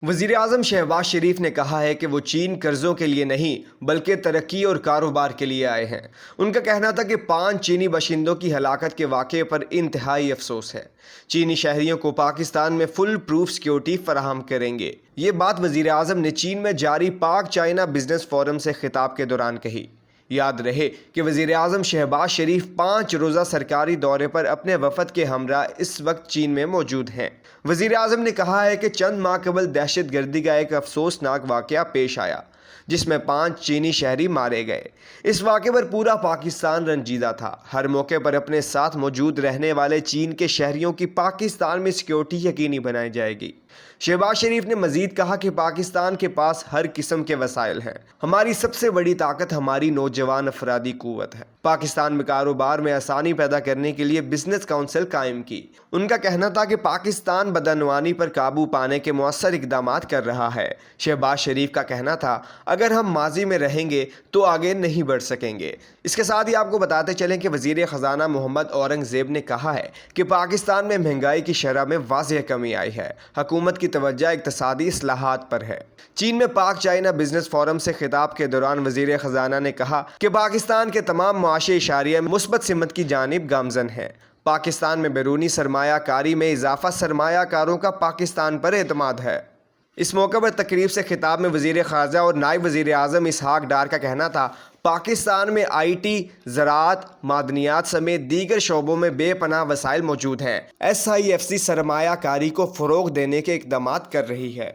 وزیر اعظم شہباز شریف نے کہا ہے کہ وہ چین قرضوں کے لیے نہیں بلکہ ترقی اور کاروبار کے لیے آئے ہیں۔ ان کا کہنا تھا کہ 5 چینی باشندوں کی ہلاکت کے واقعے پر انتہائی افسوس ہے۔ چینی شہریوں کو پاکستان میں فل پروف سیکیورٹی فراہم کریں گے۔ یہ بات وزیر اعظم نے چین میں جاری پاک چائنا بزنس فورم سے خطاب کے دوران کہی۔ یاد رہے کہ وزیر اعظم شہباز شریف 5 روزہ سرکاری دورے پر اپنے وفد کے ہمراہ اس وقت چین میں موجود ہیں۔ وزیر اعظم نے کہا ہے کہ چند ماہ قبل دہشت گردی کا ایک افسوسناک واقعہ پیش آیا جس میں 5 چینی شہری مارے گئے۔ اس واقعے پر پورا پاکستان رنجیدہ تھا۔ ہر موقع پر اپنے ساتھ موجود رہنے والے چین کے شہریوں کی پاکستان میں سیکیورٹی یقینی بنائی جائے گی۔ شہباز شریف نے مزید کہا کہ پاکستان کے پاس ہر قسم کے وسائل ہیں۔ ہماری سب سے بڑی طاقت ہماری نوجوان افرادی قوت ہے۔ پاکستان میں کاروبار میں آسانی پیدا کرنے کے لیے بزنس کونسل قائم کی۔ ان کا کہنا تھا کہ پاکستان بدعنوانی پر قابو پانے کے مؤثر اقدامات کر رہا ہے۔ شہباز شریف کا کہنا تھا اگر ہم ماضی میں رہیں گے تو آگے نہیں بڑھ سکیں گے۔ اس کے ساتھ ہی آپ کو بتاتے چلیں کہ وزیر خزانہ محمد اورنگ زیب نے کہا ہے کہ پاکستان میں مہنگائی کی شرح میں واضح کمی آئی ہے۔ حکومت کی توجہ اقتصادی اصلاحات پر ہے۔ چین میں پاک چائنا بزنس فورم سے خطاب کے دوران وزیر خزانہ نے کہا کہ پاکستان کے تمام معاشی اشاریہ مثبت سمت کی جانب گامزن ہیں۔ پاکستان میں بیرونی سرمایہ کاری میں اضافہ سرمایہ کاروں کا پاکستان پر اعتماد ہے۔ اس موقع پر تقریب سے خطاب میں وزیر خارجہ اور نائب وزیر اعظم اسحاق ڈار کا کہنا تھا پاکستان میں آئی ٹی، زراعت، معدنیات سمیت دیگر شعبوں میں بے پناہ وسائل موجود ہیں۔ SIFC سرمایہ کاری کو فروغ دینے کے اقدامات کر رہی ہے۔